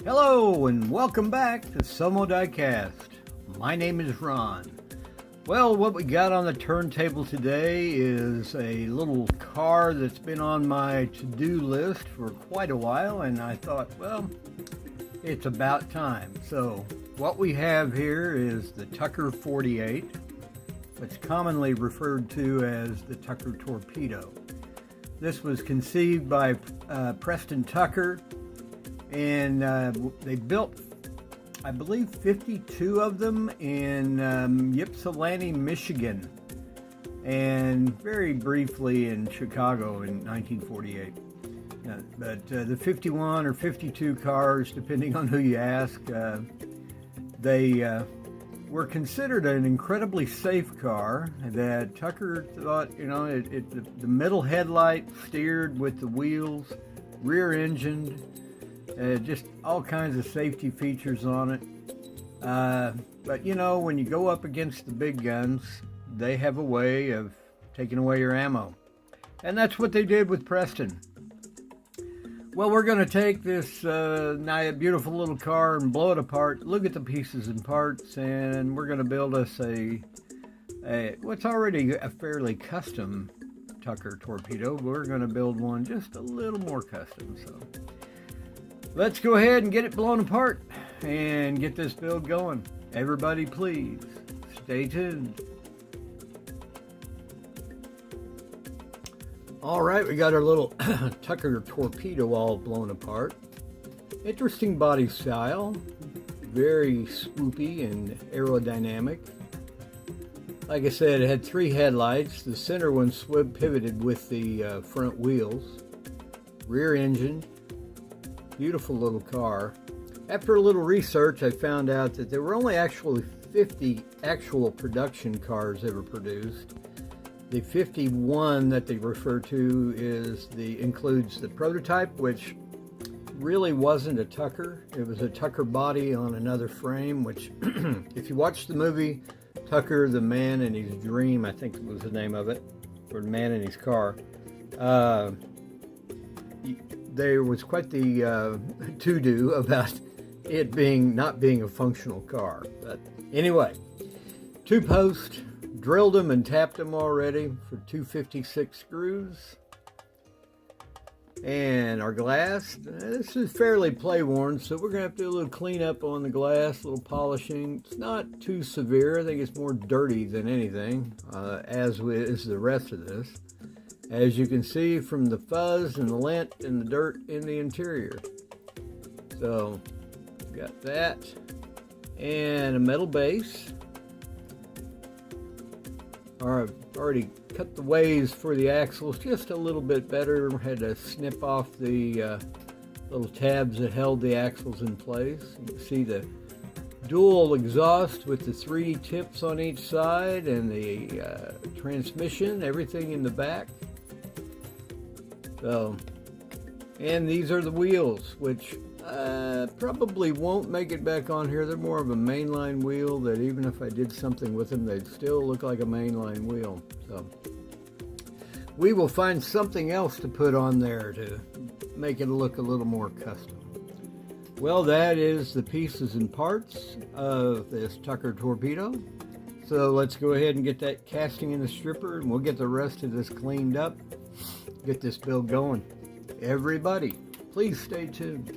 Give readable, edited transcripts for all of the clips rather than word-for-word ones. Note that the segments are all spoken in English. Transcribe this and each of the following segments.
Hello and welcome back to Somo Diecast. My name is Ron. Well, what we got on the turntable today is a little car that's been on my to-do list for quite a while, and I thought, well, it's about time. So what we have here is the Tucker 48, what's commonly referred to as the Tucker Torpedo. This was conceived by Preston Tucker, and they built, I believe, 52 of them in Ypsilanti, Michigan, and very briefly in Chicago in 1948. But the 51 or 52 cars, depending on who you ask, they were considered an incredibly safe car that Tucker thought, the middle headlight steered with the wheels, rear engined, just all kinds of safety features on it. But when you go up against the big guns, they have a way of taking away your ammo. And that's what they did with Preston. Well, we're going to take this beautiful little car and blow it apart, look at the pieces and parts, and we're going to build us what's already a fairly custom Tucker Torpedo. We're going to build one just a little more custom. So let's go ahead and get it blown apart and get this build going. Everybody, please stay tuned. All right, we got our little Tucker Torpedo all blown apart. Interesting body style, very swoopy and aerodynamic. Like I said, it had 3 headlights. The center one pivoted with the front wheels. Rear engine. Beautiful little car. After a little research, I found out that there were only actually 50 actual production cars ever produced. The 51 that they refer to includes the prototype, which really wasn't a Tucker. It was a Tucker body on another frame, which if you watch the movie Tucker, the Man in His Dream, I think was the name of it, or The Man in His Car, there was quite the to-do about it not being a functional car. But anyway, 2-post. Drilled them and tapped them already for 256 screws. And our glass, this is fairly play worn, so we're going to have to do a little cleanup on the glass, a little polishing. It's not too severe. I think it's more dirty than anything, as is the rest of this. As you can see from the fuzz and the lint and the dirt in the interior. So, got that. And a metal base. I've already cut the ways for the axles just a little bit better. Had to snip off the little tabs that held the axles in place. You can see the dual exhaust with the 3 tips on each side and the transmission, everything in the back. So, and these are the wheels, which probably won't make it back on here. They're more of a mainline wheel that even if I did something with them, they'd still look like a mainline wheel. So we will find something else to put on there to make it look a little more custom. Well, that is the pieces and parts of this Tucker Torpedo. So let's go ahead and get that casting in the stripper, and we'll get the rest of this cleaned up, get this build going. Everybody, please stay tuned.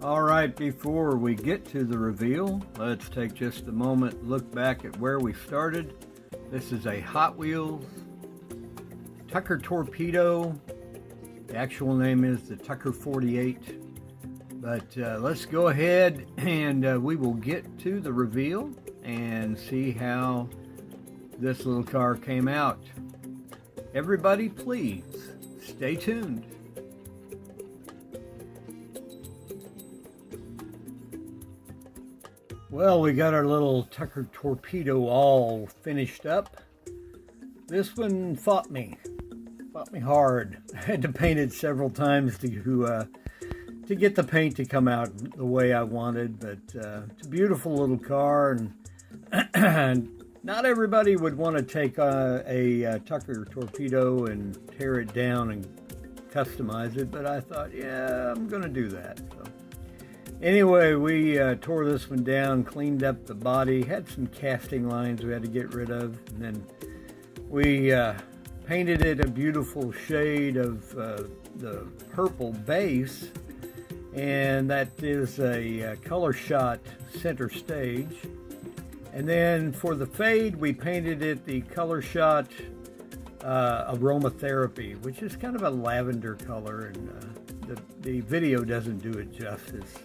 All right, before we get to the reveal, let's take just a moment, look back at where we started. This is a Hot Wheels Tucker Torpedo. The actual name is the Tucker 48. But let's go ahead and we will get to the reveal and see how this little car came out. Everybody, please stay tuned. Well, we got our little Tucker Torpedo all finished up. This one fought me hard. I had to paint it several times to get the paint to come out the way I wanted, but it's a beautiful little car, and not everybody would want to take a Tucker Torpedo and tear it down and customize it, but I thought, yeah, I'm going to do that. So anyway, we tore this one down, cleaned up the body, had some casting lines we had to get rid of, and then we painted it a beautiful shade of the purple base, and that is a color shot center stage. And then for the fade, we painted it the color shot aromatherapy, which is kind of a lavender color, and the video doesn't do it justice.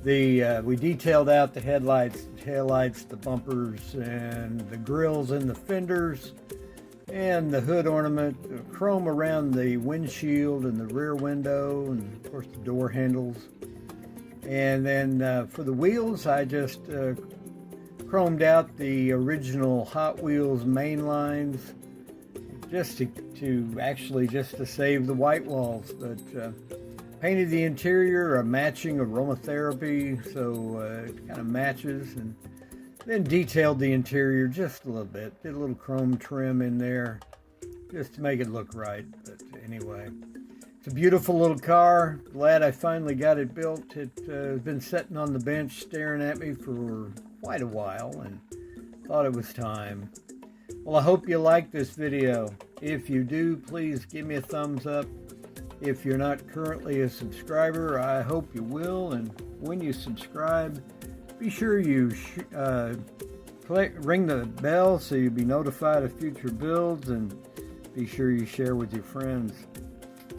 We detailed out the headlights, the taillights, the bumpers, and the grills and the fenders, and the hood ornament, the chrome around the windshield and the rear window, and of course the door handles. And then for the wheels, I just chromed out the original Hot Wheels main lines, just to save the white walls, but painted the interior a matching aromatherapy, so it kind of matches, and then detailed the interior just a little bit. Did a little chrome trim in there just to make it look right. But anyway, it's a beautiful little car. Glad I finally got it built. It has been sitting on the bench staring at me for quite a while, and thought it was time. Well, I hope you like this video. If you do, please give me a thumbs up. If you're not currently a subscriber, I hope you will, and when you subscribe, be sure you ring the bell so you'll be notified of future builds, and be sure you share with your friends.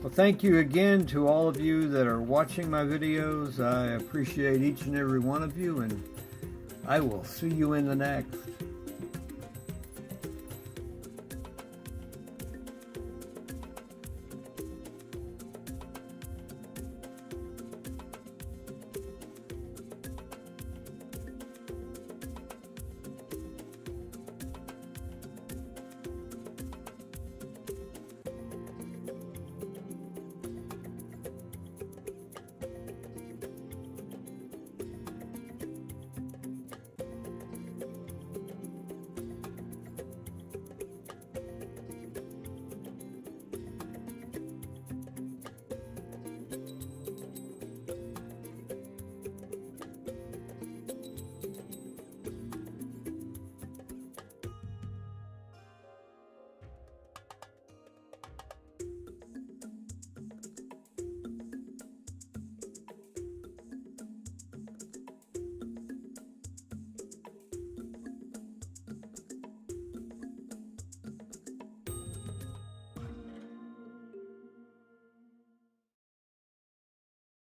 Well, thank you again to all of you that are watching my videos. I appreciate each and every one of you, and I will see you in the next.